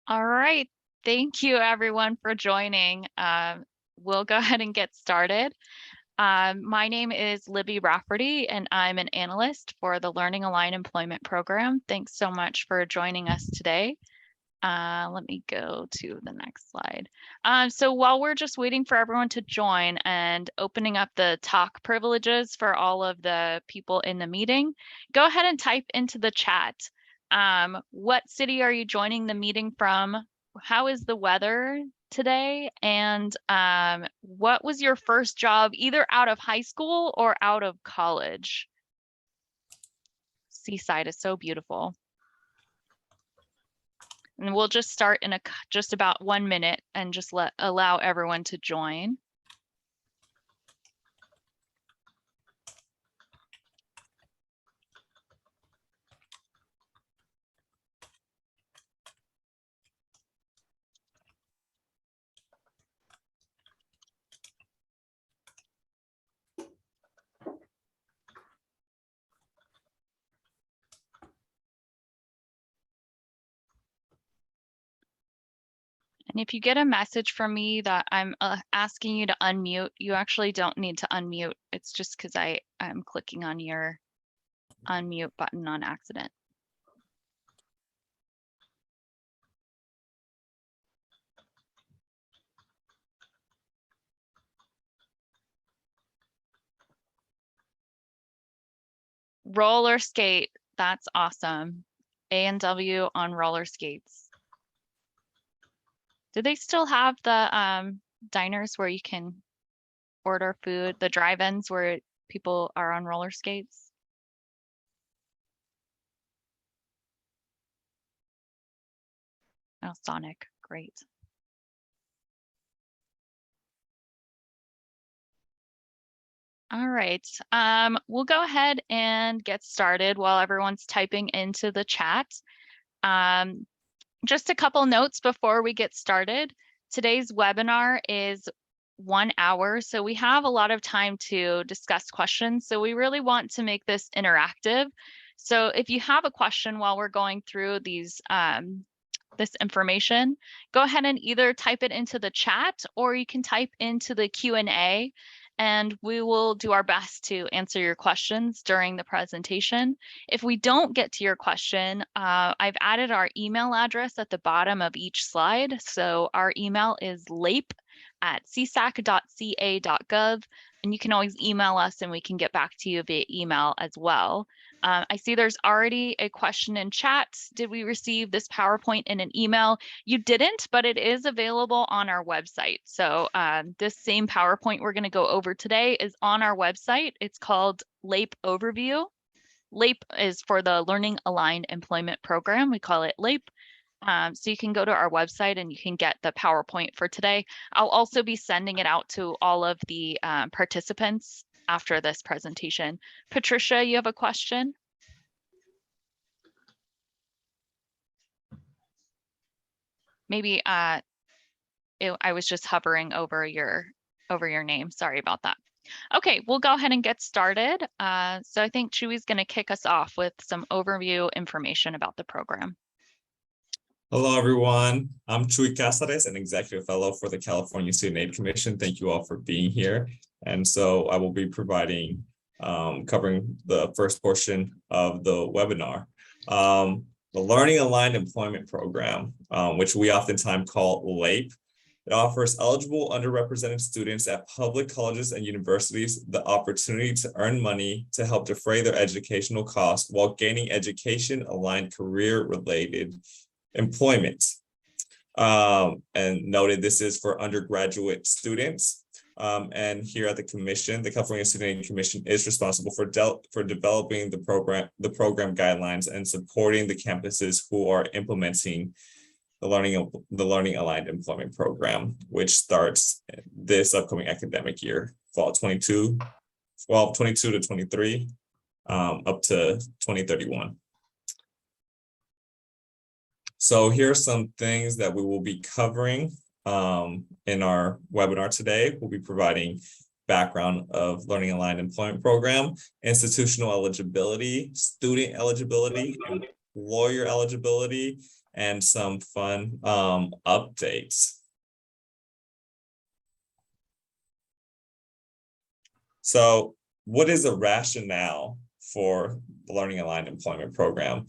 All right. Thank you, everyone, for joining. We'll go ahead and get started. My name is Libby Rafferty, and I'm an analyst for the Learning Aligned Employment Program. Thanks so much for joining us today. Let me go to the next slide. So while we're just waiting for everyone to join and opening up the talk privileges for all of the people in the meeting, go ahead and type into the chat. What city are you joining the meeting from? How is the weather today? And what was your first job, either out of high school or out of college? Seaside is so beautiful. And we'll just start in just about 1 minute and just allow everyone to join. And if you get a message from me that I'm asking you to unmute, you actually don't need to unmute. It's just because I'm clicking on your unmute button on accident. Roller skate, that's awesome. A&W on roller skates. Do they still have the diners where you can order food, the drive-ins where people are on roller skates? Oh, Sonic, great. All right, we'll go ahead and get started while everyone's typing into the chat. Just a couple notes before we get started. Today's webinar is 1 hour, so we have a lot of time to discuss questions. So we really want to make this interactive. So if you have a question while we're going through these this information, go ahead and either type it into the chat or you can type into the Q&A, and we will do our best to answer your questions during the presentation. If we don't get to your question, I've added our email address at the bottom of each slide. So our email is lape@csac.ca.gov, and you can always email us and we can get back to you via email as well. I see there's already a question in chat. Did we receive this PowerPoint in an email? You didn't, but it is available on our website. So this same PowerPoint we're going to go over today is on our website. It's called LAPE Overview. LAPE is for the Learning Aligned Employment Program. We call it LAPE. So you can go to our website and you can get the PowerPoint for today. I'll also be sending it out to all of the participants after this presentation. Patricia, you have a question? Maybe I was just hovering over your name. Sorry about that. Okay, we'll go ahead and get started. So I think Chewy's going to kick us off with some overview information about the program. Hello, everyone. I'm Chuy Cáceres, an executive fellow for the California Student Aid Commission. Thank you all for being here. And so I will be covering the first portion of the webinar. The Learning Aligned Employment Program, which we oftentimes call LAPE, it offers eligible underrepresented students at public colleges and universities the opportunity to earn money to help defray their educational costs while gaining education-aligned career-related employment. And noted this is for undergraduate students. And here at the Commission, the California Student Aid Commission is responsible for developing the program guidelines and supporting the campuses who are implementing the Learning Aligned Employment Program, which starts this upcoming academic year, fall 22 to 23, up to 2031. So here are some things that we will be covering in our webinar today. We'll be providing background of Learning Aligned Employment Program, institutional eligibility, student eligibility, employer eligibility, and some fun updates. So what is the rationale for the Learning Aligned Employment Program?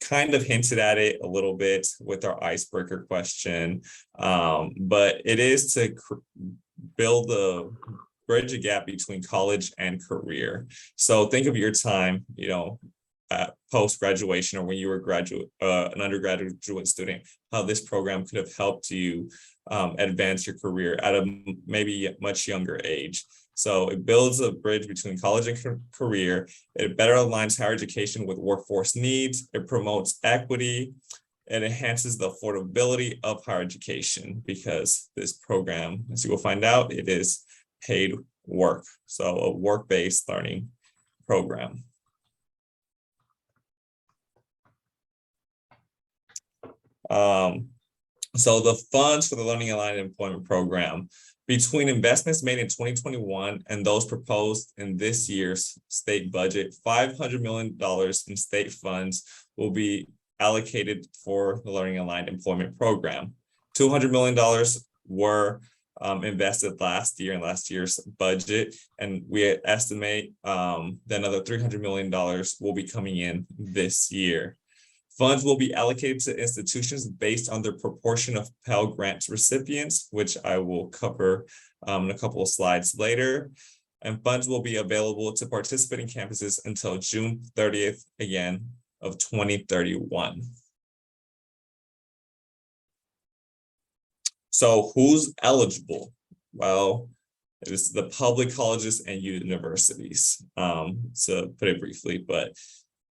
Kind of hinted at it a little bit with our icebreaker question, but it is to bridge a gap between college and career. So think of your time, post-graduation or when you were an undergraduate student, how this program could have helped you advance your career at a maybe much younger age. So it builds a bridge between college and career. It better aligns higher education with workforce needs. It promotes equity. It enhances the affordability of higher education because this program, as you will find out, it is paid work. So a work-based learning program. So the funds for the Learning Aligned Employment Program, between investments made in 2021 and those proposed in this year's state budget, $500 million in state funds will be allocated for the Learning Aligned Employment Program. $200 million were invested last year in last year's budget, and we estimate that another $300 million will be coming in this year. Funds will be allocated to institutions based on their proportion of Pell Grant recipients, which I will cover in a couple of slides later. And funds will be available to participating campuses until June 30th, again, of 2031. So who's eligible? Well, it is the public colleges and universities, to put it briefly, but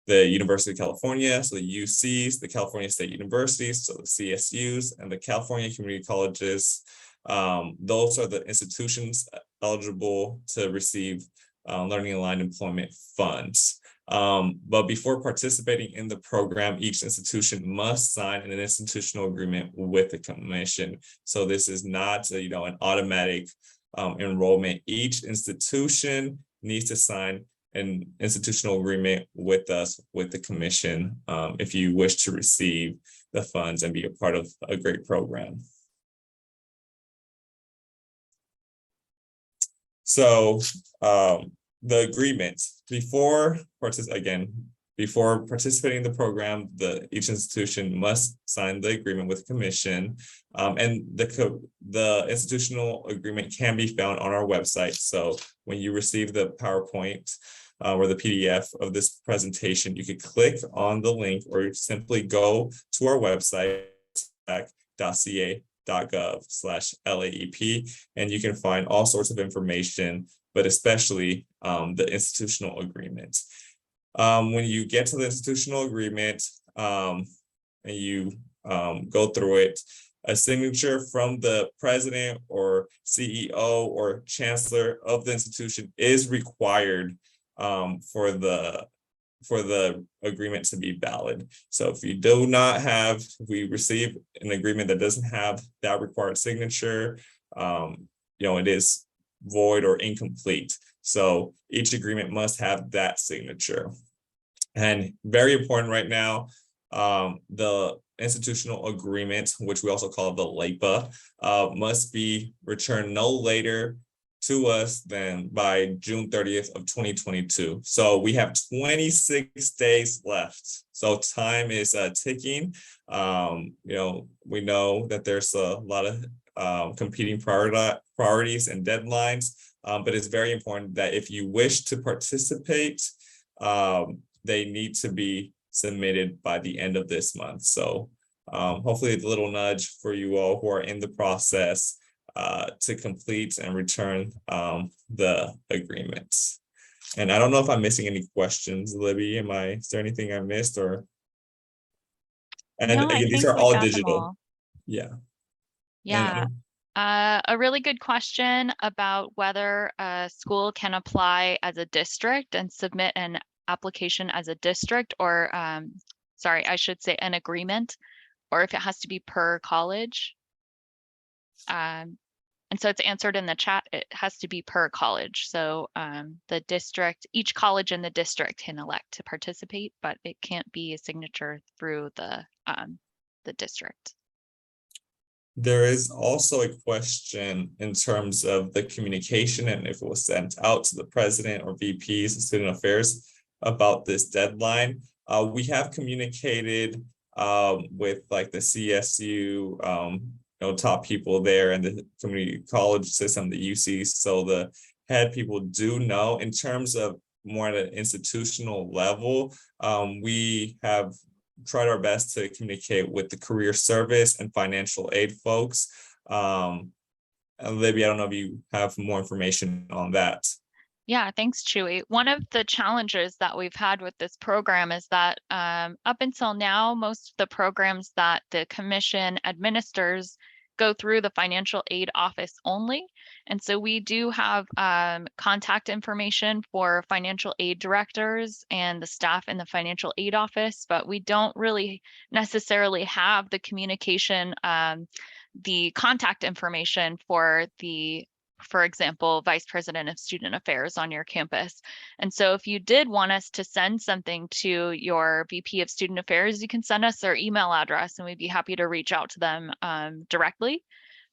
the University of California, so the UCs, the California State Universities, so the CSUs, and the California Community Colleges. Those are the institutions eligible to receive Learning Aligned Employment funds. But before participating in the program, each institution must sign an institutional agreement with the commission. So this is not an automatic enrollment. Each institution needs to sign an institutional agreement with us, with the commission, if you wish to receive the funds and be a part of a great program. So the agreement, before participating in the program, each institution must sign the agreement with the commission, and the institutional agreement can be found on our website. So when you receive the PowerPoint or the PDF of this presentation, you could click on the link or simply go to our website, ca.gov/LAEP, and you can find all sorts of information, but especially the institutional agreement. When you get to the institutional agreement and you go through it, a signature from the president or CEO or chancellor of the institution is required for the agreement to be valid. So if we receive an agreement that doesn't have that required signature, it is void or incomplete. So each agreement must have that signature. And very important right now, the institutional agreement, which we also call the LAPA, must be returned no later to us than by June 30th of 2022. So we have 26 days left. So time is ticking. We know that there's a lot of competing priorities and deadlines, but it's very important that if you wish to participate, they need to be submitted by the end of this month. So hopefully it's a little nudge for you all who are in the process to complete and return the agreements. And I don't know if I'm missing any questions, Libby. Is there anything I missed or? And no, again, these think are we all got them digital. all. Yeah. Yeah. A really good question about whether a school can apply as a district and submit an application as a district, or sorry, I should say an agreement, or if it has to be per college. And so it's answered in the chat. It has to be per college. So the district, each college in the district can elect to participate, but it can't be a signature through the district. There is also a question in terms of the communication and if it was sent out to the president or VPs of student affairs about this deadline. We have communicated with like the CSU, top people there and the community college system, the UC. So the head people do know. In terms of more at an institutional level, we have tried our best to communicate with the career service and financial aid folks. Libby, I don't know if you have more information on that. Yeah, thanks, Chewy. One of the challenges that we've had with this program is that up until now, most of the programs that the commission administers go through the financial aid office only. And so we do have contact information for financial aid directors and the staff in the financial aid office, but we don't really necessarily have the communication, the contact information for example, vice president of student affairs on your campus. And so if you did want us to send something to your VP of student affairs, you can send us their email address and we'd be happy to reach out to them directly.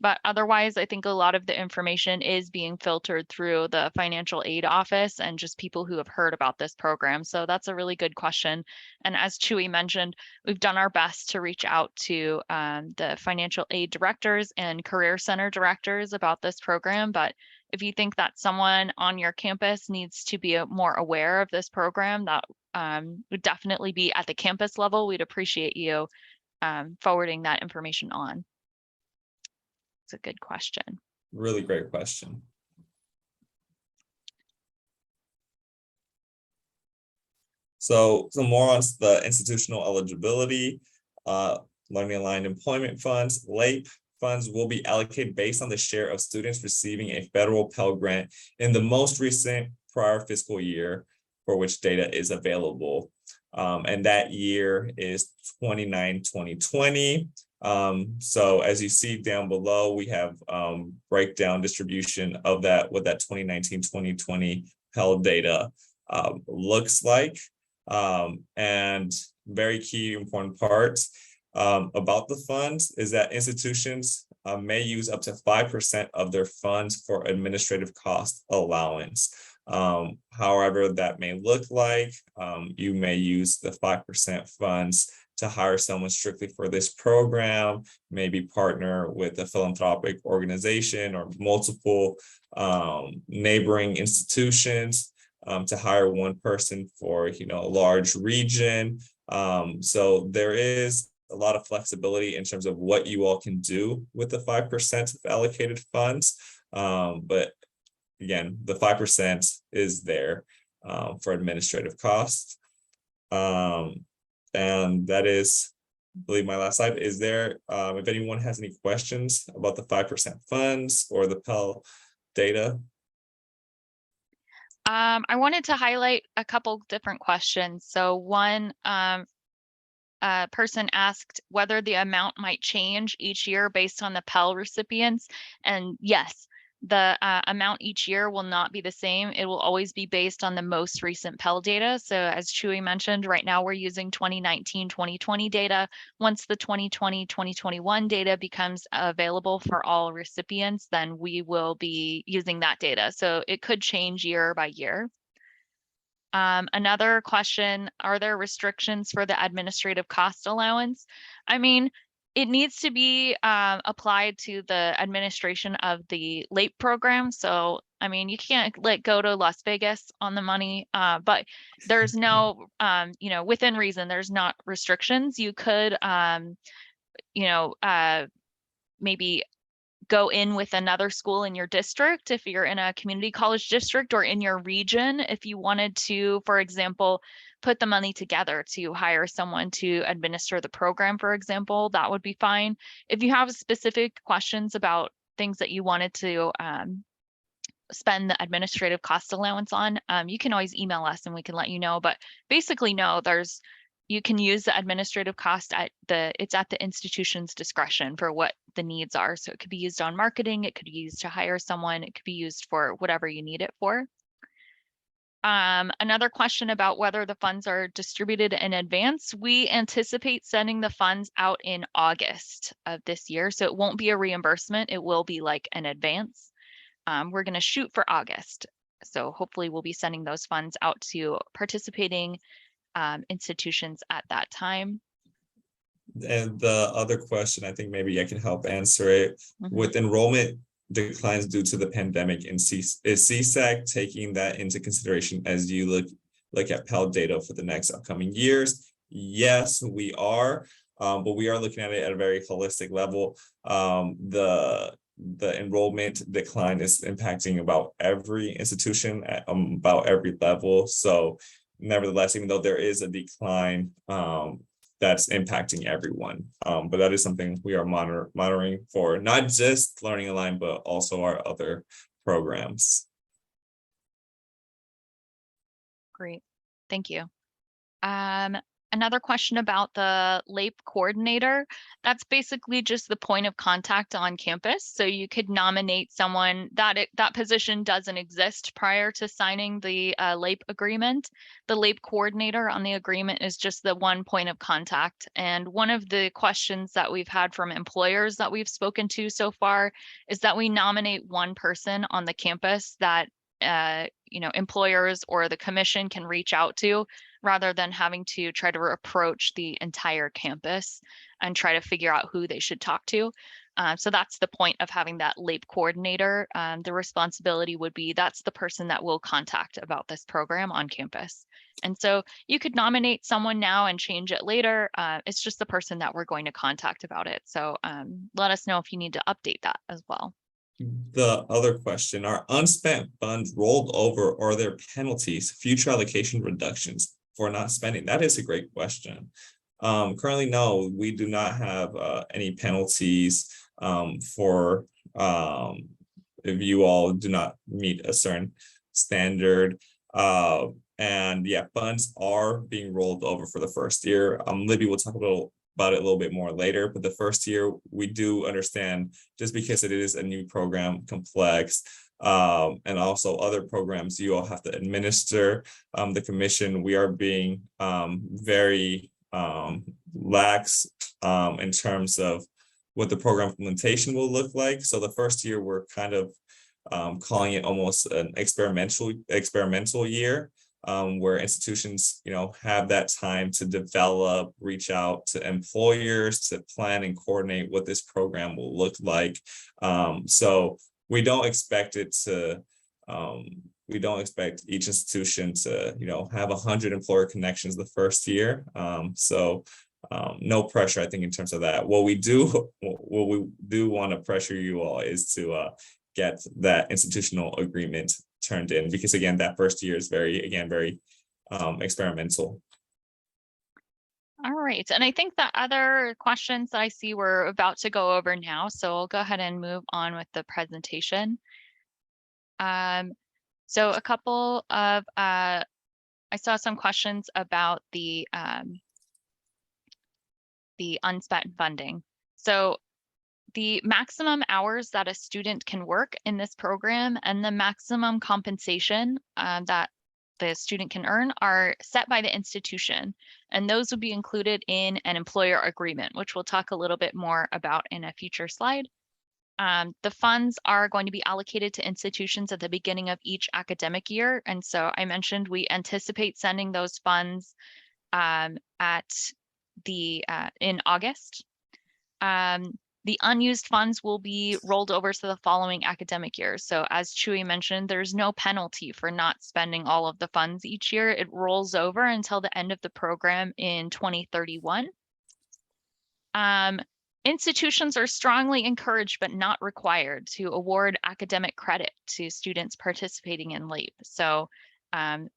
But otherwise, I think a lot of the information is being filtered through the financial aid office and just people who have heard about this program. So that's a really good question. And as Chewy mentioned, we've done our best to reach out to the financial aid directors and career center directors about this program. But if you think that someone on your campus needs to be more aware of this program, that would definitely be at the campus level. We'd appreciate you forwarding that information on. It's a good question. Really great question. So more on the institutional eligibility, learning aligned employment funds, LAPE funds will be allocated based on the share of students receiving a federal Pell Grant in the most recent prior fiscal year for which data is available. And that year is 2020. So as you see down below, we have breakdown distribution of that, what that 2019-2020 Pell data looks like. And very key important parts about the funds is that institutions may use up to 5% of their funds for administrative cost allowance. However that may look like, you may use the 5% funds to hire someone strictly for this program, maybe partner with a philanthropic organization or multiple neighboring institutions to hire one person for a large region. So there is a lot of flexibility in terms of what you all can do with the 5% of allocated funds. But again, the 5% is there for administrative costs. And that is, I believe, my last slide. Is there, if anyone has any questions about the 5% funds or the Pell data? I wanted to highlight a couple different questions. So one person asked whether the amount might change each year based on the Pell recipients. And yes, the amount each year will not be the same. It will always be based on the most recent Pell data. So as Chewy mentioned, right now we're using 2019-2020 data. Once the 2020-2021 data becomes available for all recipients, then we will be using that data. So it could change year by year. Another question, are there restrictions for the administrative cost allowance? I mean, it needs to be applied to the administration of the LAPE program. So, I mean, you can't go to Las Vegas on the money, but there's no, within reason, there's not restrictions. You could, maybe go in with another school in your district if you're in a community college district, or in your region if you wanted to, for example, put the money together to hire someone to administer the program, for example, that would be fine. If you have specific questions about things that you wanted to spend the administrative cost allowance on, you can always email us and we can let you know. But basically, no, there's you can use the administrative cost it's at the institution's discretion for what the needs are. So it could be used on marketing, it could be used to hire someone, it could be used for whatever you need it for. Another question about whether the funds are distributed in advance. We anticipate sending the funds out in August of this year. So it won't be a reimbursement, it will be like an advance. We're going to shoot for August. So hopefully we'll be sending those funds out to participating institutions at that time. And the other question, I think maybe I can help answer it. With enrollment declines due to the pandemic, and is CSAC taking that into consideration as you look at Pell data for the next upcoming years? Yes, we are, but we are looking at it at a very holistic level. The enrollment decline is impacting about every institution at about every level. So nevertheless, even though there is a decline, that's impacting everyone. But that is something we are monitoring for not just Learning Align, but also our other programs. Great, thank you. Another question about the LAPE coordinator. That's basically just the point of contact on campus. So you could nominate someone that position doesn't exist prior to signing the LAPE agreement. The LAPE coordinator on the agreement is just the one point of contact. And one of the questions that we've had from employers that we've spoken to so far is that we nominate one person on the campus that employers or the commission can reach out to, rather than having to try to approach the entire campus and try to figure out who they should talk to. So that's the point of having that LAPE coordinator. The responsibility would be that's the person that will contact about this program on campus. And so you could nominate someone now and change it later. It's just the person that we're going to contact about it. So let us know if you need to update that as well. The other question, are unspent funds rolled over, or are there penalties, future allocation reductions for not spending? That is a great question. Currently, no, we do not have any penalties for if you all do not meet a certain standard. And yeah, funds are being rolled over for the first year. Libby will talk about it a little bit more later, but the first year we do understand, just because it is a new program, complex, and also other programs you all have to administer. The commission, we are being very lax in terms of what the program implementation will look like. So the first year we're kind of calling it almost an experimental year. Where institutions, have that time to develop, reach out to employers to plan and coordinate what this program will look like. So we don't expect each institution to, have 100 employer connections the first year. So no pressure, I think, in terms of that. What we do want to pressure you all is to get that institutional agreement turned in, because again, that first year is very experimental. All right, and I think the other questions that I see we're about to go over now, so I'll go ahead and move on with the presentation. So a couple of I saw some questions about the unspent funding. So the maximum hours that a student can work in this program and the maximum compensation that the student can earn are set by the institution. And those would be included in an employer agreement, which we'll talk a little bit more about in a future slide. The funds are going to be allocated to institutions at the beginning of each academic year. And so I mentioned we anticipate sending those funds in August. The unused funds will be rolled over to the following academic year. So as Chewy mentioned, there's no penalty for not spending all of the funds each year. It rolls over until the end of the program in 2031. Institutions are strongly encouraged but not required to award academic credit to students participating in LAPE. So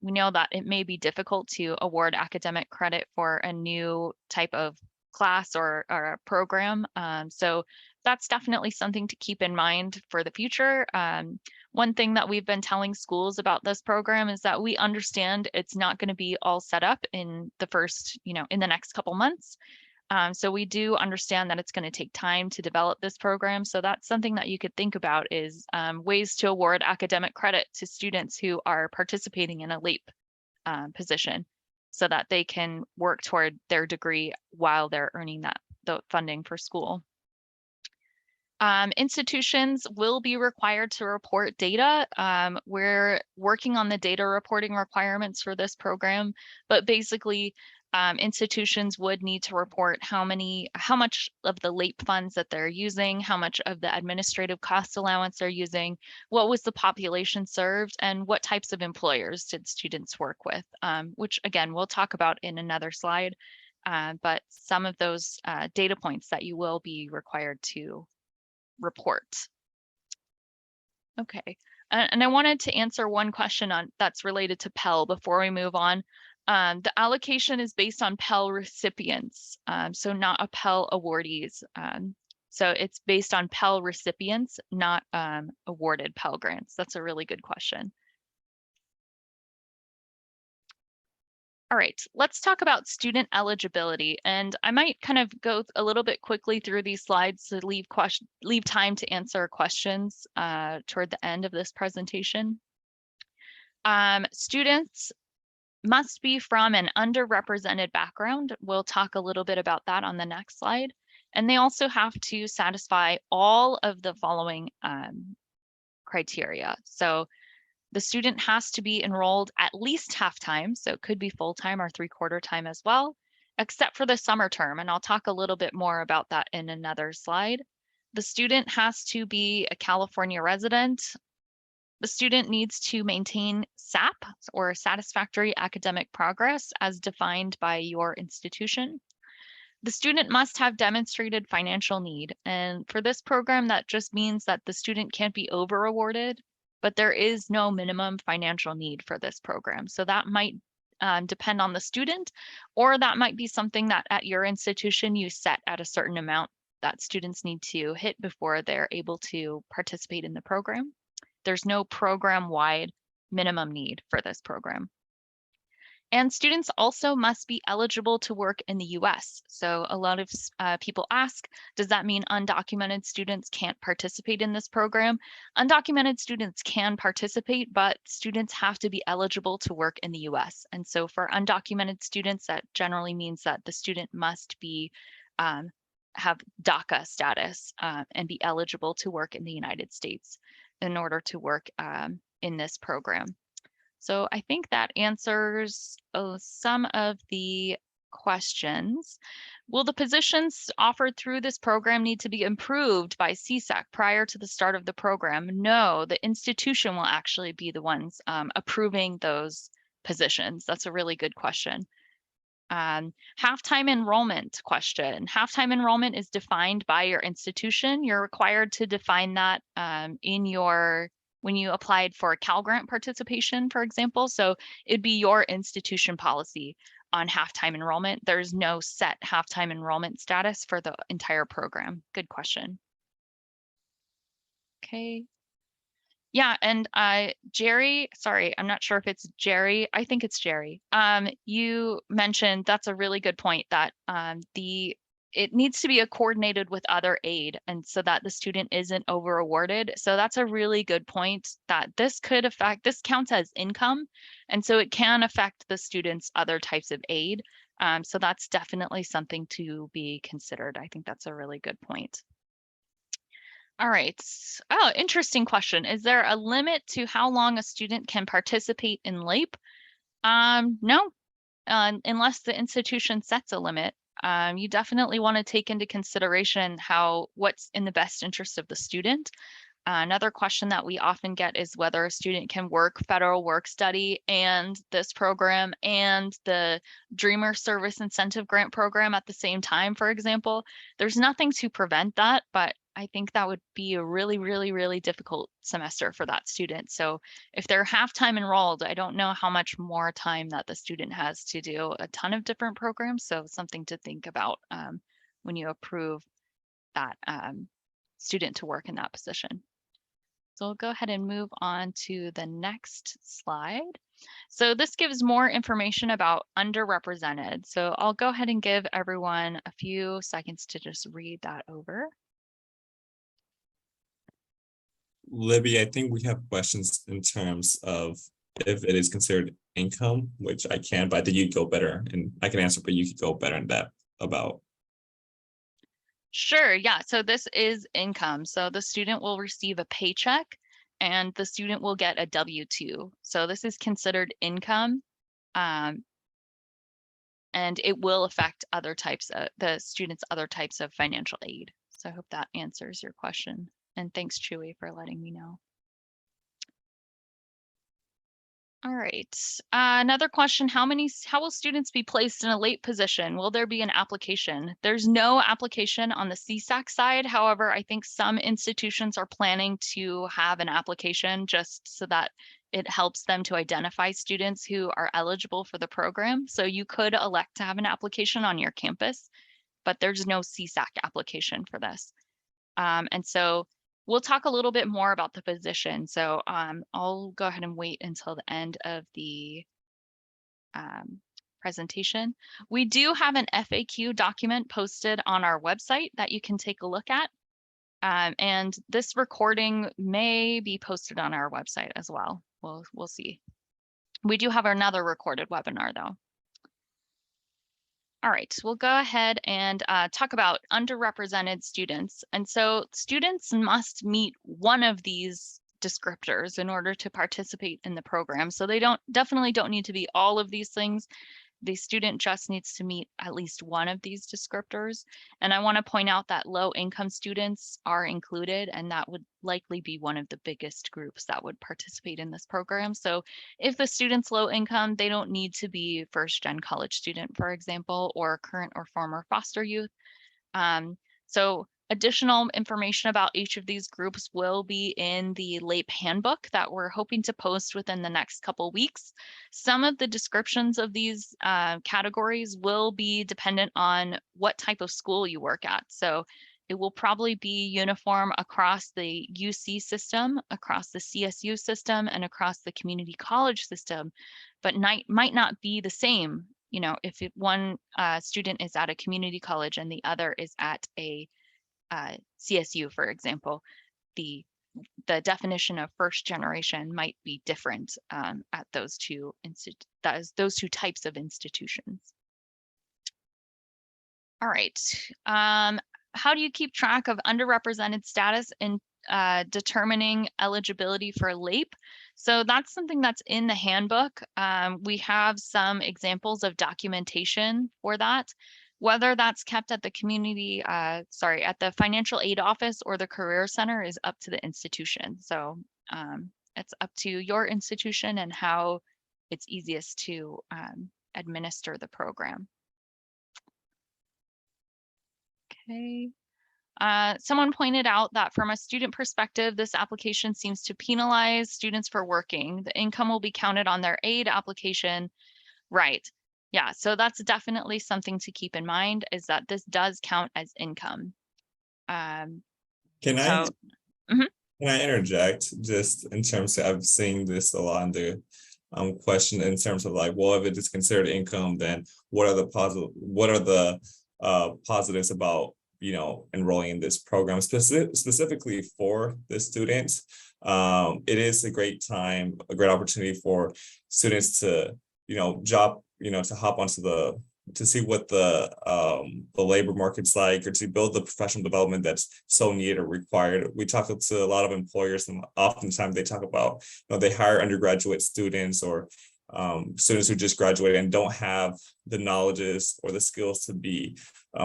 we know that it may be difficult to award academic credit for a new type of class or a program. So that's definitely something to keep in mind for the future. One thing that we've been telling schools about this program is that we understand it's not going to be all set up in the first, in the next couple months. So we do understand that it's going to take time to develop this program. So that's something that you could think about is ways to award academic credit to students who are participating in a LEAP position so that they can work toward their degree while they're earning the funding for school. Institutions will be required to report data. We're working on the data reporting requirements for this program, but basically institutions would need to report how much of the LEAP funds that they're using, how much of the administrative cost allowance they're using, what was the population served, and what types of employers did students work with, which again, we'll talk about in another slide. But some of those data points that you will be required to report. Okay, and I wanted to answer one question that's related to Pell before we move on. The allocation is based on Pell recipients, so not a Pell awardees. So it's based on Pell recipients, not awarded Pell grants. That's a really good question. All right, let's talk about student eligibility. And I might kind of go a little bit quickly through these slides to leave time to answer questions toward the end of this presentation. Students must be from an underrepresented background. We'll talk a little bit about that on the next slide. And they also have to satisfy all of the following criteria. So the student has to be enrolled at least half-time, so it could be full-time or three-quarter time as well, except for the summer term, and I'll talk a little bit more about that in another slide. The student has to be a California resident. The student needs to maintain SAP, or satisfactory academic progress, as defined by your institution. The student must have demonstrated financial need, and for this program, that just means that the student can't be over-awarded, but there is no minimum financial need for this program. So that might depend on the student, or that might be something that at your institution you set at a certain amount that students need to hit before they're able to participate in the program. There's no program-wide minimum need for this program. And students also must be eligible to work in the US. So a lot of people ask, does that mean undocumented students can't participate in this program? Undocumented students can participate, but students have to be eligible to work in the US. And so for undocumented students, that generally means that the student must be have DACA status and be eligible to work in the United States in order to work in this program. So I think that answers some of the questions. Will the positions offered through this program need to be improved by CSEC prior to the start of the program? No, the institution will actually be the ones approving those positions. That's a really good question. Half-time enrollment question. Half-time enrollment is defined by your institution. You're required to define that when you applied for Cal Grant participation, for example. So it'd be your institution policy on half-time enrollment. There's no set half-time enrollment status for the entire program. Good question. Okay. Yeah, and Jerry, sorry, I'm not sure if it's Jerry. I think it's Jerry. You mentioned that's a really good point that it needs to be coordinated with other aid and so that the student isn't over awarded. So that's a really good point that this counts as income. And so it can affect the student's other types of aid. So that's definitely something to be considered. I think that's a really good point. All right. Oh, interesting question. Is there a limit to how long a student can participate in LEAP? No, unless the institution sets a limit. You definitely want to take into consideration what's in the best interest of the student. Another question that we often get is whether a student can work federal work study and this program and the Dreamer Service Incentive Grant program at the same time, for example. There's nothing to prevent that, but I think that would be a really, really, really difficult semester for that student. So if they're half-time enrolled, I don't know how much more time that the student has to do a ton of different programs. So something to think about when you approve that student to work in that position. So we'll go ahead and move on to the next slide. So this gives more information about underrepresented. So I'll go ahead and give everyone a few seconds to just read that over. Libby, I think we have questions in terms of if it is considered income, which I can, but I think you go better, and I can answer, but you could go better in that about. Sure, yeah. So this is income. So the student will receive a paycheck and the student will get a W-2. So this is considered income. And it will affect other types of the students' other types of financial aid. So I hope that answers your question. And thanks, Chewy, for letting me know. All right. Another question, how will students be placed in a late position? Will there be an application? There's no application on the CSAC side. However, I think some institutions are planning to have an application just so that it helps them to identify students who are eligible for the program. So you could elect to have an application on your campus, but there's no CSAC application for this. And so we'll talk a little bit more about the position. So I'll go ahead and wait until the end of the presentation. We do have an FAQ document posted on our website that you can take a look at. And this recording may be posted on our website as well. We'll see. We do have another recorded webinar though. All right, we'll go ahead and talk about underrepresented students. And so students must meet one of these descriptors in order to participate in the program. So they definitely don't need to be all of these things. The student just needs to meet at least one of these descriptors. And I want to point out that low income students are included, and that would likely be one of the biggest groups that would participate in this program. So if the student's low income, they don't need to be first gen college student, for example, or current or former foster youth. So additional information about each of these groups will be in the LAPE handbook that we're hoping to post within the next couple weeks. Some of the descriptions of these categories will be dependent on what type of school you work at. So it will probably be uniform across the UC system, across the CSU system, and across the community college system, but might not be the same. You know, if one student is at a community college and the other is at a CSU, for example, the definition of first generation might be different at those two types of institutions. All right. How do you keep track of underrepresented status in determining eligibility for LAPE? So that's something that's in the handbook. We have some examples of documentation for that. Whether that's kept at the at the financial aid office or the career center is up to the institution. So it's up to your institution and how it's easiest to administer the program. Okay. Someone pointed out that from a student perspective, this application seems to penalize students for working. The income will be counted on their aid application. Right. Yeah, so that's definitely something to keep in mind, is that this does count as income. Can so, can I interject just in terms of, I've seen this a lot in the question in terms of like, well, if it is considered income, then what are the positives about, you know, enrolling in this program specifically for the students? It is a great time, a great opportunity for students to, you know, to hop onto to see what the labor market's like, or to build the professional development that's so needed or required. We talk to a lot of employers, and oftentimes they talk about, you know, they hire undergraduate students or students who just graduated and don't have the knowledges or the skills to be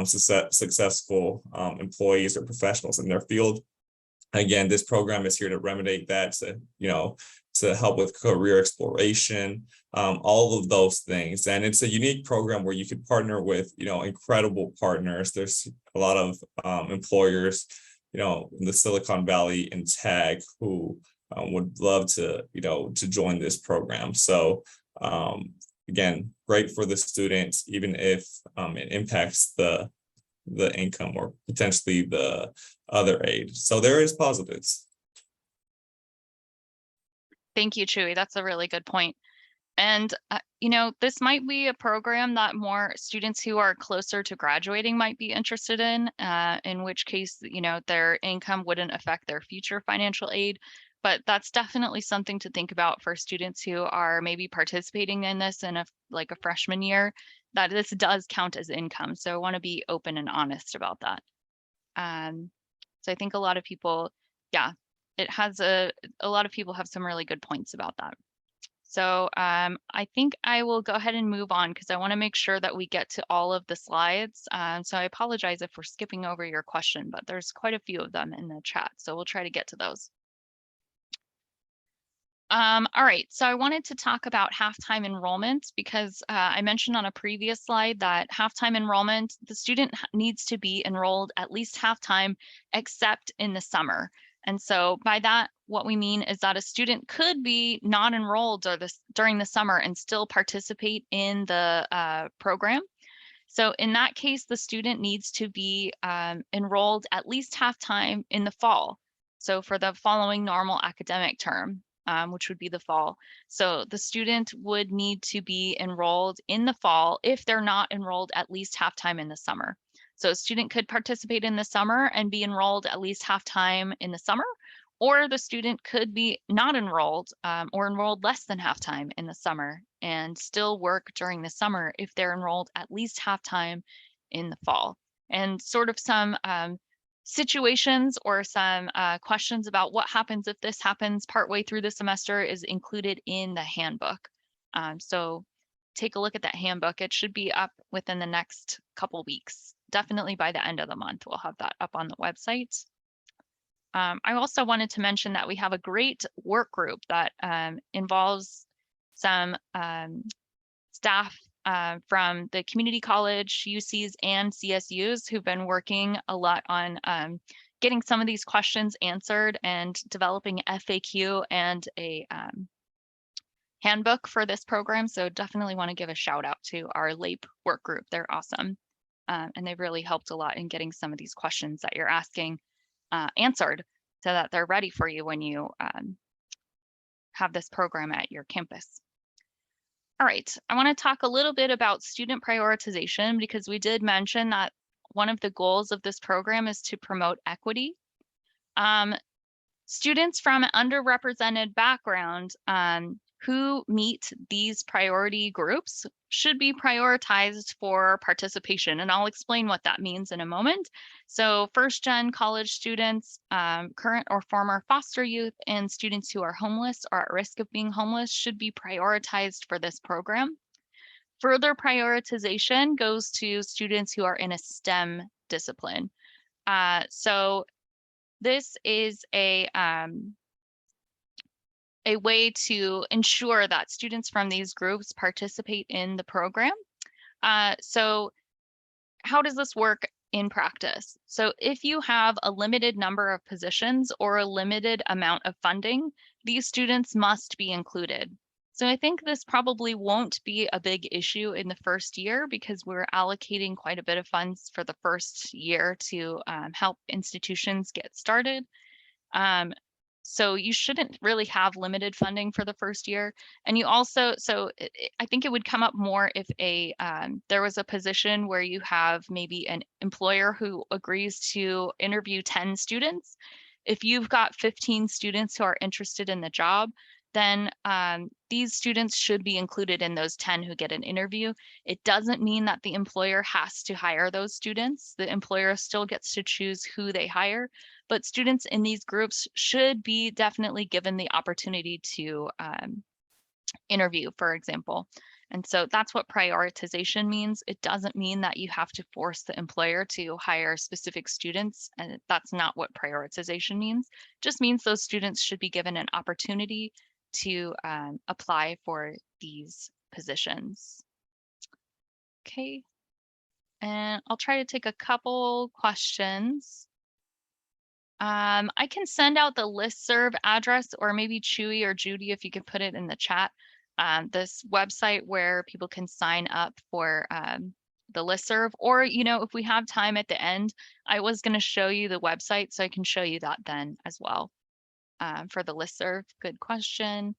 successful employees or professionals in their field. Again, this program is here to remedy that, to help with career exploration, all of those things. And it's a unique program where you could partner with, you know, incredible partners. There's a lot of employers, you know, in the Silicon Valley and tech who would love to, you know, to join this program. So again, great for the students, even if it impacts the income or potentially the other aid. So there is positives. Thank you, Chewy. That's a really good point. And, this might be a program that more students who are closer to graduating might be interested in which case, their income wouldn't affect their future financial aid. But that's definitely something to think about for students who are maybe participating in this in like a freshman year, that this does count as income. So I want to be open and honest about that. So I think a lot of people, yeah, a lot of people have some really good points about that. So I think I will go ahead and move on because I want to make sure that we get to all of the slides. So I apologize if we're skipping over your question, but there's quite a few of them in the chat. So we'll try to get to those. All right, so I wanted to talk about halftime enrollment because I mentioned on a previous slide that halftime enrollment, the student needs to be enrolled at least halftime except in the summer. And so by that, what we mean is that a student could be not enrolled during the summer and still participate in the program. So in that case, the student needs to be enrolled at least half-time in the fall. So for the following normal academic term, which would be the fall. So the student would need to be enrolled in the fall if they're not enrolled at least half-time in the summer. So a student could participate in the summer and be enrolled at least half-time in the summer, or the student could be not enrolled or enrolled less than half-time in the summer and still work during the summer if they're enrolled at least half-time in the fall. And sort of some situations or some questions about what happens if this happens partway through the semester is included in the handbook. So take a look at that handbook. It should be up within the next couple weeks. Definitely by the end of the month, we'll have that up on the website. I also wanted to mention that we have a great work group that involves some staff from the community college, UCs, and CSUs who've been working a lot on getting some of these questions answered and developing FAQ and a handbook for this program. So definitely want to give a shout out to our LAPE work group. They're awesome. And they've really helped a lot in getting some of these questions that you're asking answered so that they're ready for you when you have this program at your campus. All right, I want to talk a little bit about student prioritization because we did mention that one of the goals of this program is to promote equity. Students from an underrepresented background who meet these priority groups should be prioritized for participation. And I'll explain what that means in a moment. So first-gen college students, current or former foster youth, and students who are homeless or at risk of being homeless should be prioritized for this program. Further prioritization goes to students who are in a STEM discipline. So this is a way to ensure that students from these groups participate in the program. So how does this work in practice? So if you have a limited number of positions or a limited amount of funding, these students must be included. So I think this probably won't be a big issue in the first year because we're allocating quite a bit of funds for the first year to help institutions get started. So you shouldn't really have limited funding for the first year. And you also, I think it would come up more if there was a position where you have maybe an employer who agrees to interview 10 students. If you've got 15 students who are interested in the job, then these students should be included in those 10 who get an interview. It doesn't mean that the employer has to hire those students. The employer still gets to choose who they hire, but students in these groups should be definitely given the opportunity to interview, for example. And so that's what prioritization means. It doesn't mean that you have to force the employer to hire specific students, and that's not what prioritization means. It just means those students should be given an opportunity to apply for these positions. Okay, and I'll try to take a couple questions. I can send out the listserv address, or maybe Chewy or Judy, if you could put it in the chat, this website where people can sign up for the listserv, or, if we have time at the end, I was going to show you the website, so I can show you that then as well for the listserv. Good question.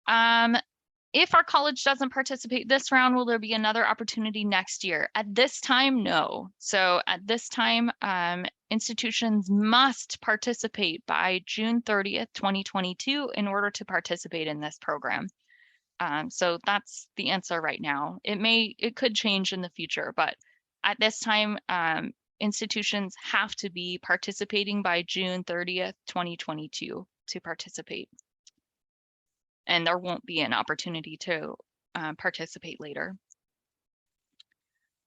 If our college doesn't participate this round, will there be another opportunity next year? At this time, no. So at this time, institutions must participate by June 30th, 2022 in order to participate in this program. So that's the answer right now. It could change in the future, but at this time, institutions have to be participating by June 30th, 2022 to participate. And there won't be an opportunity to participate later.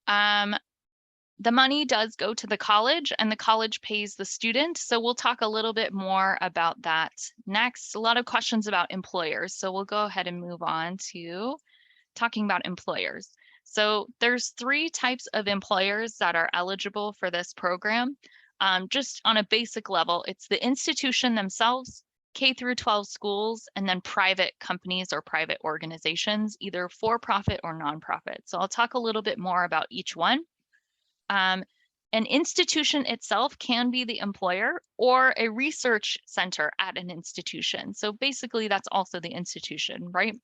The money does go to the college and the college pays the student. So we'll talk a little bit more about that next. A lot of questions about employers. So we'll go ahead and move on to talking about employers. So there's 3 types of employers that are eligible for this program. Just on a basic level, it's the institution themselves, K through 12 schools, and then private companies or private organizations, either for-profit or nonprofit. So I'll talk a little bit more about each one. An institution itself can be the employer or a research center at an institution. So basically that's also the institution, right?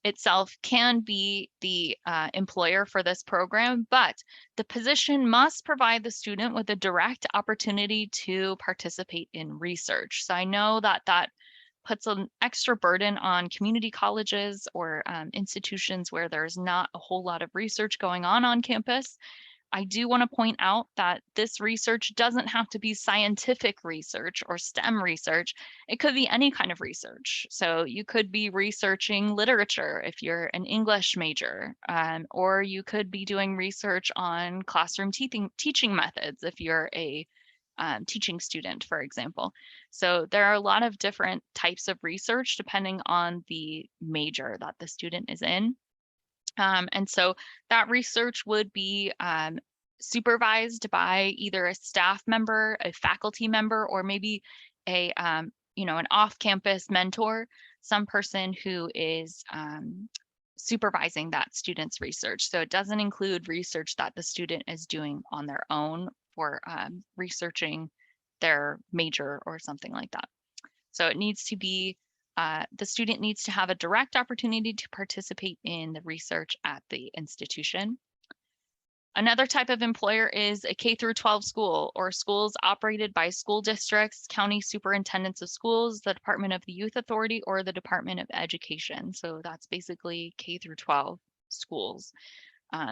Itself can be the employer for this program, but the position must provide the student with a direct opportunity to participate in research. So I know that that puts an extra burden on community colleges or institutions where there's not a whole lot of research going on campus. I do want to point out that this research doesn't have to be scientific research or STEM research. It could be any kind of research. So you could be researching literature if you're an English major, or you could be doing research on classroom teaching methods if you're a teaching student, for example. So there are a lot of different types of research depending on the major that the student is in. And so that research would be supervised by either a staff member, a faculty member, or maybe a an off-campus mentor, some person who is supervising that student's research. So it doesn't include research that the student is doing on their own for researching their major or something like that. So it needs to be the student needs to have a direct opportunity to participate in the research at the institution. Another type of employer is a K through 12 school or schools operated by school districts, county superintendents of schools, the Department of the Youth Authority, or the Department of Education. So that's basically K through 12 schools.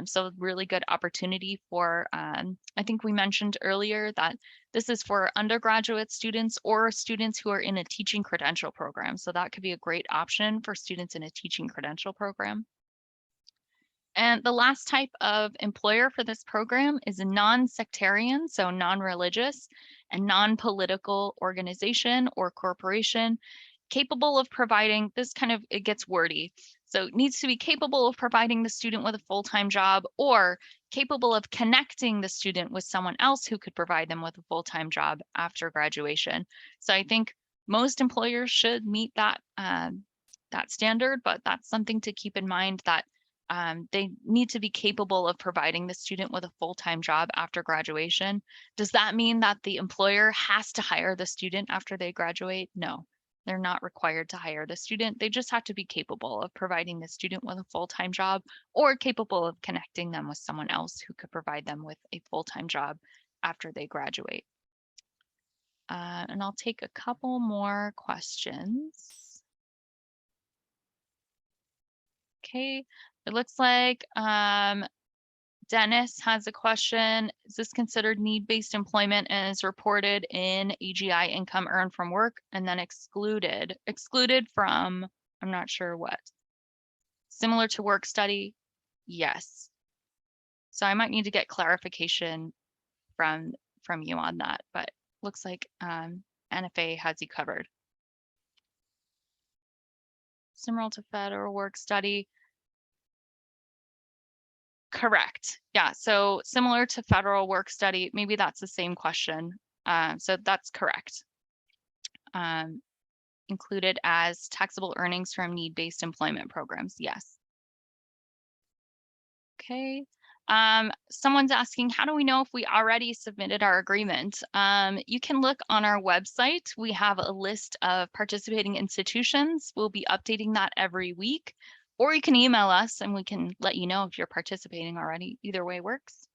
So really good opportunity for, I think we mentioned earlier that this is for undergraduate students or students who are in a teaching credential program. So that could be a great option for students in a teaching credential program. And the last type of employer for this program is a non-sectarian, so non-religious and non-political organization or corporation capable of providing this it gets wordy. So it needs to be capable of providing the student with a full-time job or capable of connecting the student with someone else who could provide them with a full-time job after graduation. So I think most employers should meet that, that standard, but that's something to keep in mind that they need to be capable of providing the student with a full-time job after graduation. Does that mean that the employer has to hire the student after they graduate? No. They're not required to hire the student. They just have to be capable of providing the student with a full-time job or capable of connecting them with someone else who could provide them with a full-time job after they graduate. And I'll take a couple more questions. Okay, it looks like Dennis has a question. Is this considered need-based employment and is reported in AGI income earned from work and then excluded? Excluded from, I'm not sure what. Similar to work study? Yes. So I might need to get clarification from you on that, but looks like NFA has you covered. Similar to federal work study. Correct. Yeah. So similar to federal work study, maybe that's the same question. So that's correct. Included as taxable earnings from need-based employment programs. Yes. Okay. Someone's asking, how do we know if we already submitted our agreement? You can look on our website. We have a list of participating institutions. We'll be updating that every week, or you can email us and we can let you know if you're participating already. Either way works.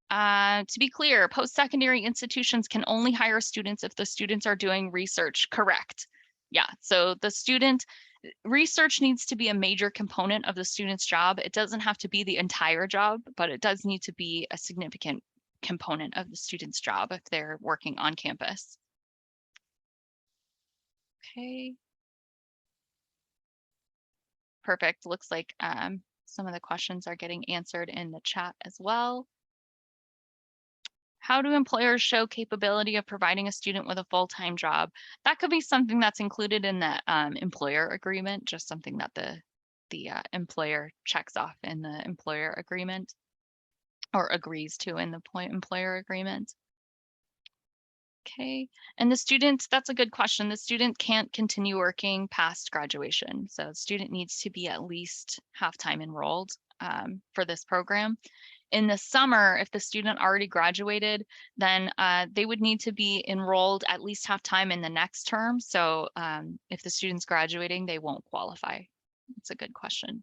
To be clear, post-secondary institutions can only hire students if the students are doing research. Correct. Yeah, so the student research needs to be a major component of the student's job. It doesn't have to be the entire job, but it does need to be a significant component of the student's job if they're working on campus. Okay. Perfect. Looks like some of the questions are getting answered in the chat as well. How do employers show capability of providing a student with a full-time job? That could be something that's included in the employer agreement, just something that the employer checks off in the employer agreement or agrees to in the employer agreement. Okay, and the student, that's a good question. The student can't continue working past graduation. So the student needs to be at least half-time enrolled for this program. In the summer, if the student already graduated, then they would need to be enrolled at least half time in the next term. So if the student's graduating, they won't qualify. It's a good question.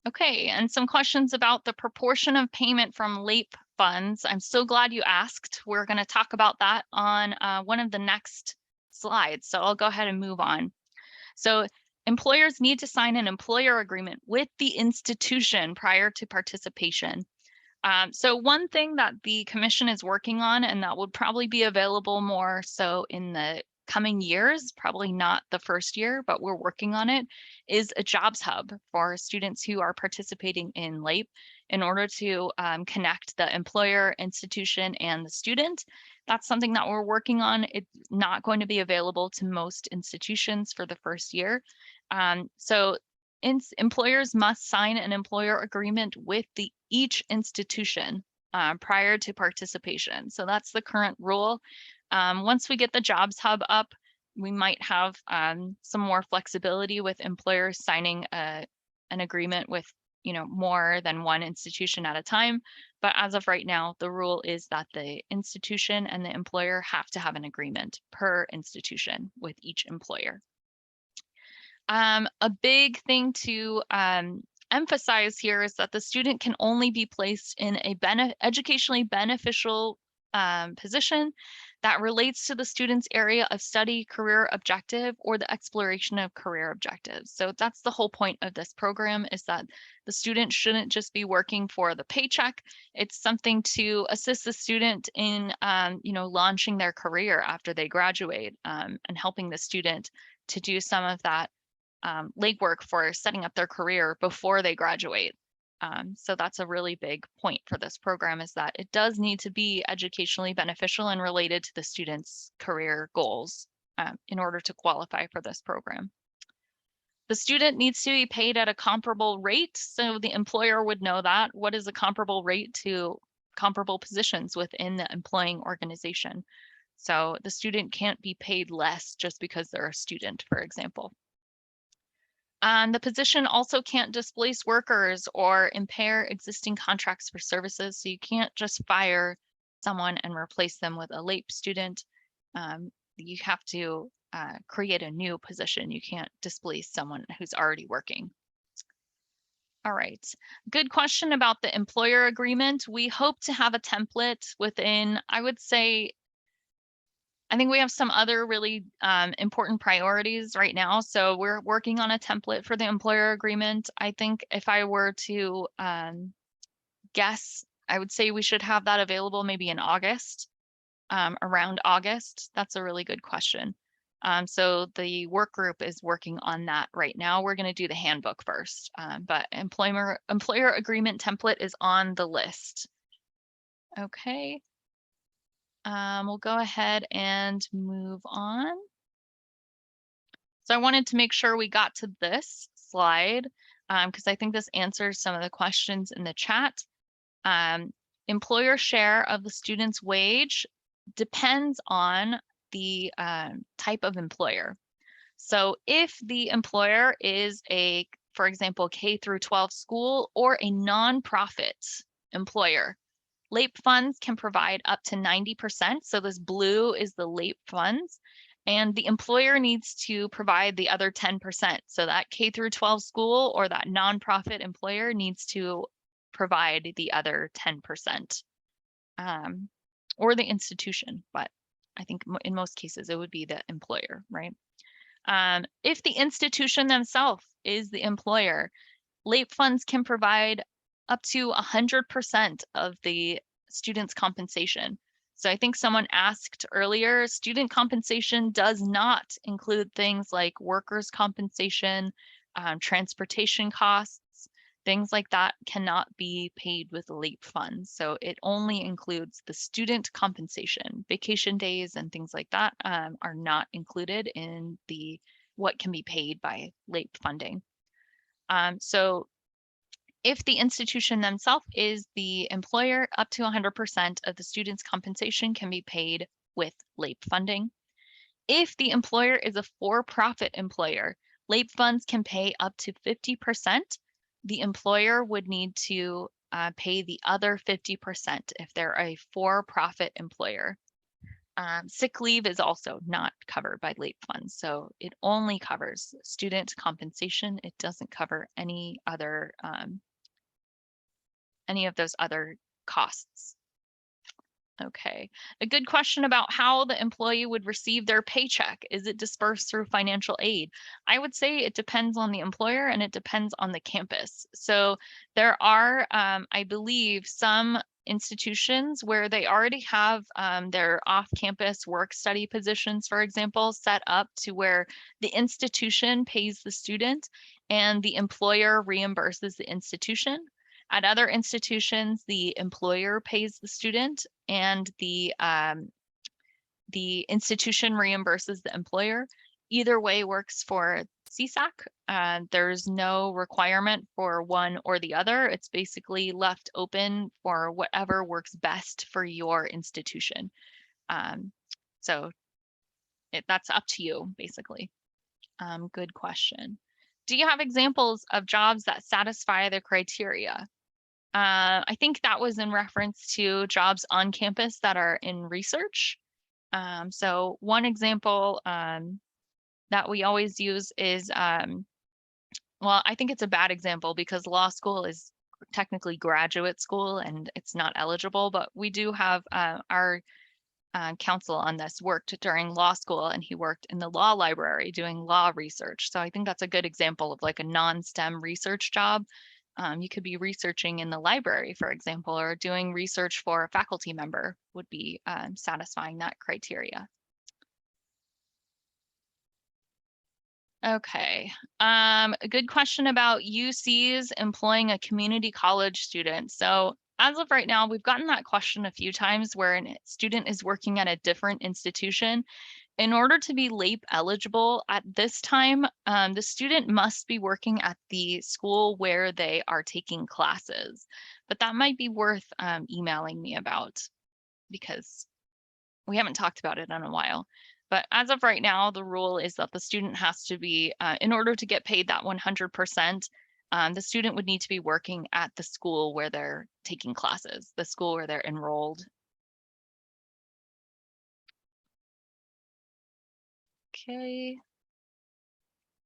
Okay, and some questions about the proportion of payment from LAPE funds. I'm so glad you asked. We're going to talk about that on one of the next slides. So I'll go ahead and move on. So employers need to sign an employer agreement with the institution prior to participation. So one thing that the commission is working on, and that would probably be available more so in the coming years, probably not the first year, but we're working on it, is a jobs hub for students who are participating in LAPE in order to connect the employer, institution, and the student. That's something that we're working on. It's not going to be available to most institutions for the first year. So employers must sign an employer agreement with each institution prior to participation. So that's the current rule. Once we get the Jobs Hub up, we might have some more flexibility with employers signing an agreement with more than one institution at a time. But as of right now, the rule is that the institution and the employer have to have an agreement per institution with each employer. A big thing to emphasize here is that the student can only be placed in a educationally beneficial position that relates to the student's area of study, career objective, or the exploration of career objectives. So that's the whole point of this program, is that the student shouldn't just be working for the paycheck. It's something to assist the student in launching their career after they graduate, and helping the student to do some of that legwork for setting up their career before they graduate. So that's a really big point for this program, is that it does need to be educationally beneficial and related to the student's career goals in order to qualify for this program. The student needs to be paid at a comparable rate. So the employer would know that. What is a comparable rate to comparable positions within the employing organization? So the student can't be paid less just because they're a student, for example. The position also can't displace workers or impair existing contracts for services. So you can't just fire someone and replace them with a LAPE student. You have to create a new position. You can't displace someone who's already working. All right, good question about the employer agreement. We hope to have a template within, I would say, I think we have some other really important priorities right now. So we're working on a template for the employer agreement. I think if I were to guess, I would say we should have that available maybe in August, around August. That's a really good question. So the work group is working on that right now. We're going to do the handbook first, but employer agreement template is on the list. Okay. We'll go ahead and move on. So I wanted to make sure we got to this slide because I think this answers some of the questions in the chat. Employer share of the student's wage depends on the type of employer. So if the employer is a for example, K through 12 school or a nonprofit employer, LAPE funds can provide up to 90%. So this blue is the LAPE funds, and the employer needs to provide the other 10%. So that K through 12 school or that nonprofit employer needs to provide the other 10%, or the institution, but I think in most cases it would be the employer, right? If the institution themselves is the employer, LAPE funds can provide up to 100% of the student's compensation. So I think someone asked earlier, student compensation does not include things like workers' compensation, transportation costs, things like that cannot be paid with LAPE funds. So it only includes the student compensation. Vacation days and things like that are not included in the what can be paid by LAPE funding. So if the institution themselves is the employer, up to 100% of the student's compensation can be paid with LAPE funding. If the employer is a for-profit employer, LAPE funds can pay up to 50%. The employer would need to pay the other 50% if they're a for-profit employer. Sick leave is also not covered by LAPE funds, so it only covers student compensation. It doesn't cover any of those other costs. Okay, a good question about how the employee would receive their paycheck. Is it dispersed through financial aid? I would say it depends on the employer and it depends on the campus. So there are, I believe, some institutions where they already have their off-campus work study positions, for example, set up to where the institution pays the student and the employer reimburses the institution. At other institutions, the employer pays the student and the institution reimburses the employer. Either way works for CSAC. There's no requirement for one or the other. It's basically left open for whatever works best for your institution. So that's up to you, basically. Good question. Do you have examples of jobs that satisfy the criteria? I think that was in reference to jobs on campus that are in research. So one example that we always use is, well, I think it's a bad example because law school is technically graduate school and it's not eligible, but we do have our counsel on this worked during law school and he worked in the law library doing law research. So I think that's a good example of like a non-STEM research job. You could be researching in the library, for example, or doing research for a faculty member would be satisfying that criteria. Okay, a good question about UCs employing a community college student. So as of right now, we've gotten that question a few times where a student is working at a different institution. In order to be LAPE eligible at this time, the student must be working at the school where they are taking classes, but that might be worth emailing me about because we haven't talked about it in a while. But as of right now, the rule is that the student has to be, in order to get paid that 100%, the student would need to be working at the school where they're taking classes, the school where they're enrolled. Okay.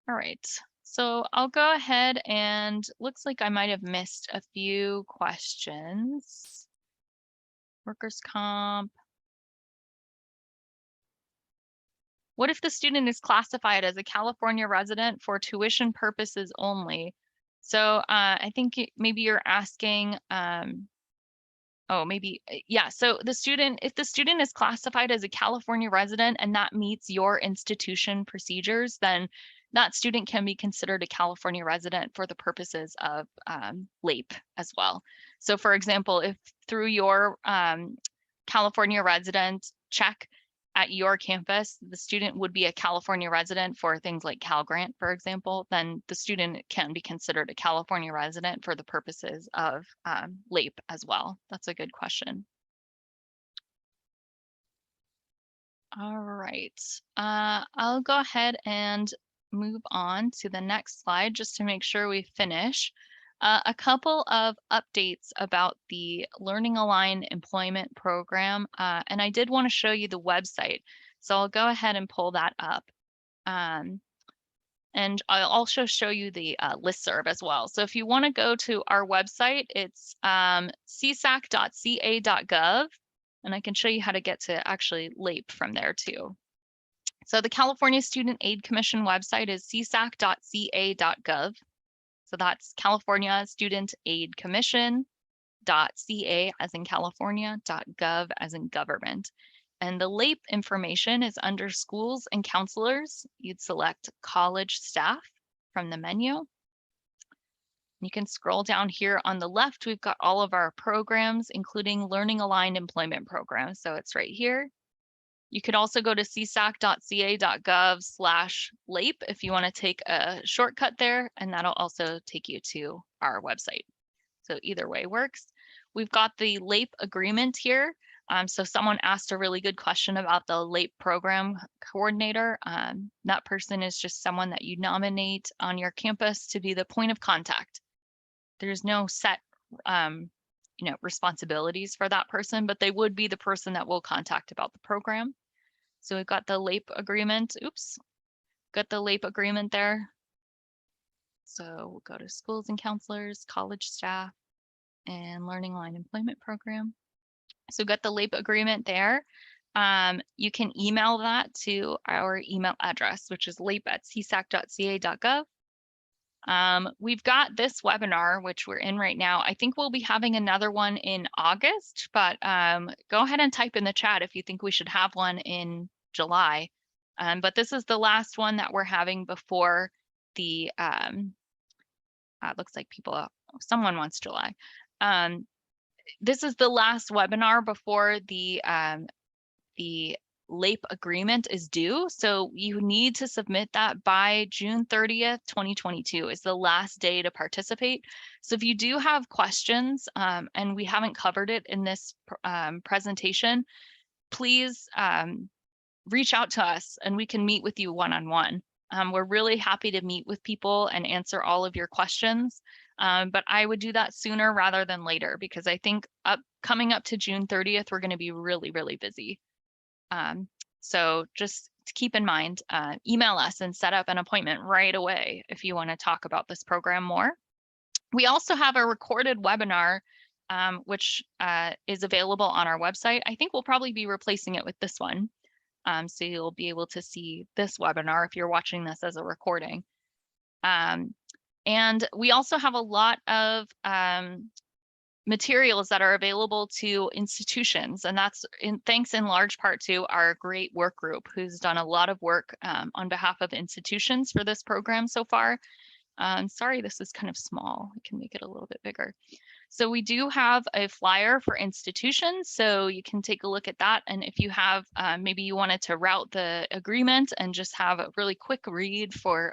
All right. So I'll go ahead and looks like I might have missed a few questions. Workers' comp. What if the student is classified as a California resident for tuition purposes only? So I think maybe you're asking, oh, maybe, yeah. So if the student is classified as a California resident and that meets your institution procedures, then that student can be considered a California resident for the purposes of LAPE as well. So for example, if through your California resident check at your campus, the student would be a California resident for things like Cal Grant, for example, then the student can be considered a California resident for the purposes of LAPE as well. That's a good question. All right, I'll go ahead and move on to the next slide just to make sure we finish. A couple of updates about the Learning Align Employment Program, and I did want to show you the website, so I'll go ahead and pull that up. And I'll also show you the listserv as well. So if you want to go to our website, it's csac.ca.gov, and I can show you how to get to actually LAPE from there too. So the California Student Aid Commission website is csac.ca.gov. So that's California Student Aid Commission.ca as in California, .gov as in government. And the LAPE information is under schools and counselors. You'd select college staff from the menu. You can scroll down here on the left. We've got all of our programs, including Learning Aligned Employment Programs. So it's right here. You could also go to csac.ca.gov/LAPE if you want to take a shortcut there, and that'll also take you to our website. So either way works. We've got the LAPE agreement here. So someone asked a really good question about the LAPE program coordinator. That person is just someone that you nominate on your campus to be the point of contact. There's no set responsibilities for that person, but they would be the person that will contact about the program. So we've got the LAPE agreement. Oops, got the LAPE agreement there. So we'll go to schools and counselors, college staff, and Learning Align Employment Program. So we've got the LAPE agreement there. You can email that to our email address, which is lape@csac.ca.gov. We've got this webinar, which we're in right now. I think we'll be having another one in August, but go ahead and type in the chat if you think we should have one in July. But this is the last one that we're having before the, looks like someone wants July. This is the last webinar before the LAPE agreement is due. So you need to submit that by June 30th, 2022 is the last day to participate. So if you do have questions and we haven't covered it in this presentation, please reach out to us and we can meet with you one-on-one. We're really happy to meet with people and answer all of your questions. But I would do that sooner rather than later, because I think coming up to June 30th, we're going to be really, really busy. So just keep in mind, email us and set up an appointment right away if you want to talk about this program more. We also have a recorded webinar, which is available on our website. I think we'll probably be replacing it with this one. So you'll be able to see this webinar if you're watching this as a recording. And we also have a lot of materials that are available to institutions, and that's thanks in large part to our great work group who's done a lot of work on behalf of institutions for this program so far. Sorry, this is kind of small. I can make it a little bit bigger. So we do have a flyer for institutions, so you can take a look at that. And if you have, maybe you wanted to route the agreement and just have a really quick read for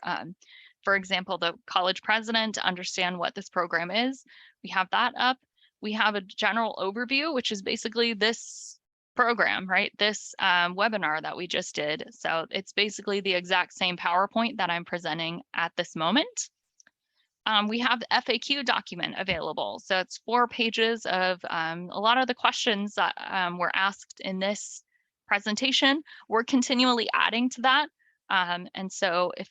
example, the college president to understand what this program is, we have that up. We have a general overview, which is basically this program, right? This webinar that we just did. So it's basically the exact same PowerPoint that I'm presenting at this moment. We have the FAQ document available. So it's 4 pages of a lot of the questions that were asked in this presentation. We're continually adding to that. And so if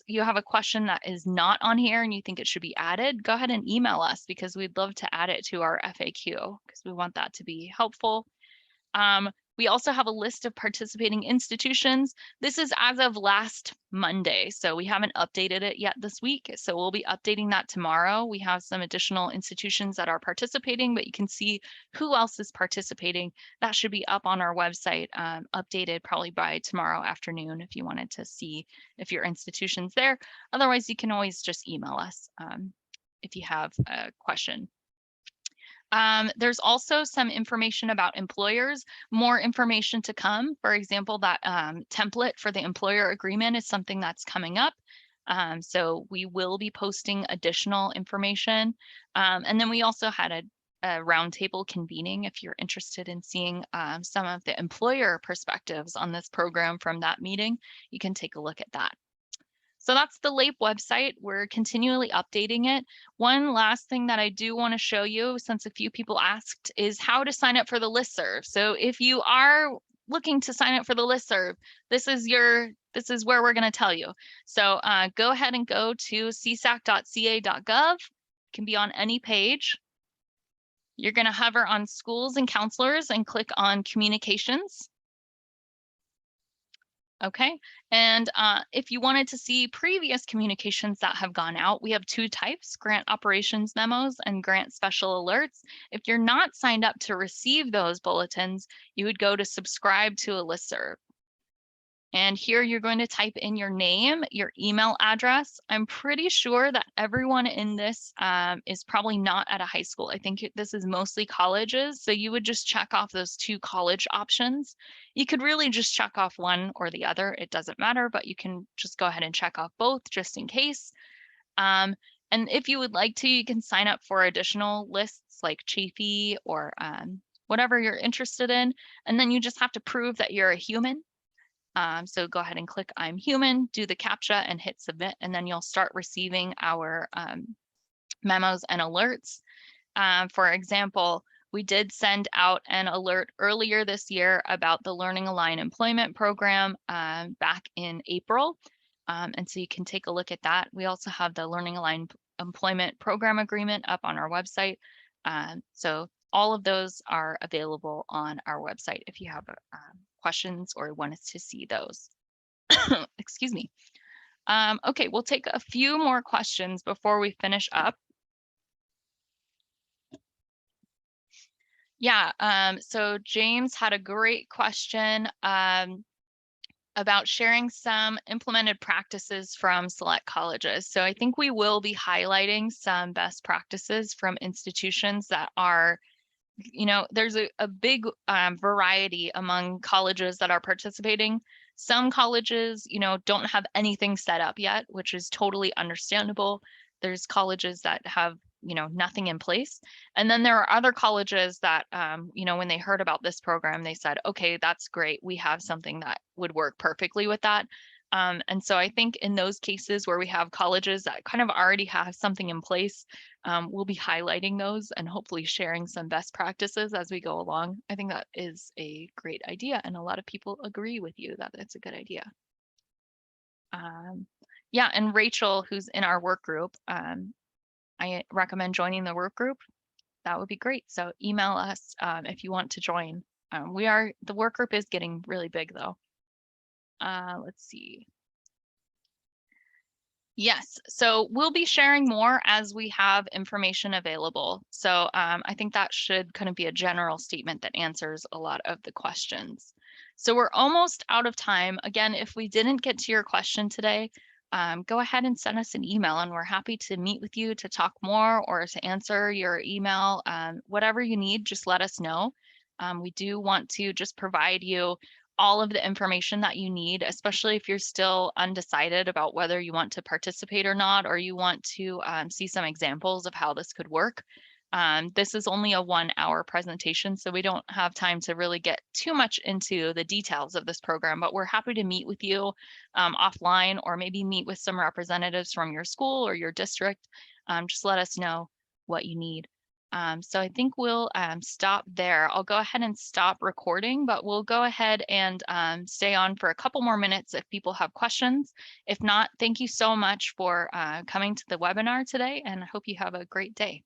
you have a question that is not on here and you think it should be added, go ahead and email us, because we'd love to add it to our FAQ because we want that to be helpful. We also have a list of participating institutions. This is as of last Monday, so we haven't updated it yet this week. So we'll be updating that tomorrow. We have some additional institutions that are participating, but you can see who else is participating. That should be up on our website, updated probably by tomorrow afternoon if you wanted to see if your institution's there. Otherwise, you can always just email us if you have a question. There's also some information about employers, more information to come. For example, that template for the employer agreement is something that's coming up. So we will be posting additional information. And then we also had a roundtable convening if you're interested in seeing some of the employer perspectives on this program from that meeting. You can take a look at that. So that's the LAPE website. We're continually updating it. One last thing that I do want to show you, since a few people asked, is how to sign up for the listserv. So if you are looking to sign up for the listserv, this is where we're going to tell you. So go ahead and go to csac.ca.gov. It can be on any page. You're going to hover on schools and counselors and click on communications. Okay, and if you wanted to see previous communications that have gone out, we have two types: grant operations memos and grant special alerts. If you're not signed up to receive those bulletins, you would go to subscribe to a listserv. And here you're going to type in your name, your email address. I'm pretty sure that everyone in this is probably not at a high school. I think this is mostly colleges. So you would just check off those two college options. You could really just check off one or the other. It doesn't matter, but you can just go ahead and check off both just in case. And if you would like to, you can sign up for additional lists like Chafee or whatever you're interested in. And then you just have to prove that you're a human. So go ahead and click I'm human, do the CAPTCHA and hit submit, and then you'll start receiving our memos and alerts. For example, we did send out an alert earlier this year about the Learning Align Employment Program back in April. And so you can take a look at that. We also have the Learning Align Employment Program Agreement up on our website. So all of those are available on our website if you have questions or want us to see those. Excuse me. Okay, we'll take a few more questions before we finish up. Yeah, so James had a great question about sharing some implemented practices from select colleges. So I think we will be highlighting some best practices from institutions that are, there's a big variety among colleges that are participating. Some colleges, don't have anything set up yet, which is totally understandable. There's colleges that have, nothing in place. And then there are other colleges that, when they heard about this program, they said, okay, that's great. We have something that would work perfectly with that. And so I think in those cases where we have colleges that kind of already have something in place, we'll be highlighting those and hopefully sharing some best practices as we go along. I think that is a great idea, and a lot of people agree with you that it's a good idea. Yeah, and Rachel, who's in our work group, I recommend joining the work group. That would be great. So email us if you want to join. The work group is getting really big though. Let's see. Yes, so we'll be sharing more as we have information available. So I think that should kind of be a general statement that answers a lot of the questions. So we're almost out of time. Again, if we didn't get to your question today, go ahead and send us an email, and we're happy to meet with you to talk more or to answer your email. Whatever you need, just let us know. We do want to just provide you all of the information that you need, especially if you're still undecided about whether you want to participate or not, or you want to see some examples of how this could work. This is only a 1-hour presentation, so we don't have time to really get too much into the details of this program, but we're happy to meet with you offline, or maybe meet with some representatives from your school or your district. Just let us know what you need. So I think we'll stop there. I'll go ahead and stop recording, but we'll go ahead and stay on for a couple more minutes if people have questions. If not, thank you so much for coming to the webinar today, and I hope you have a great day.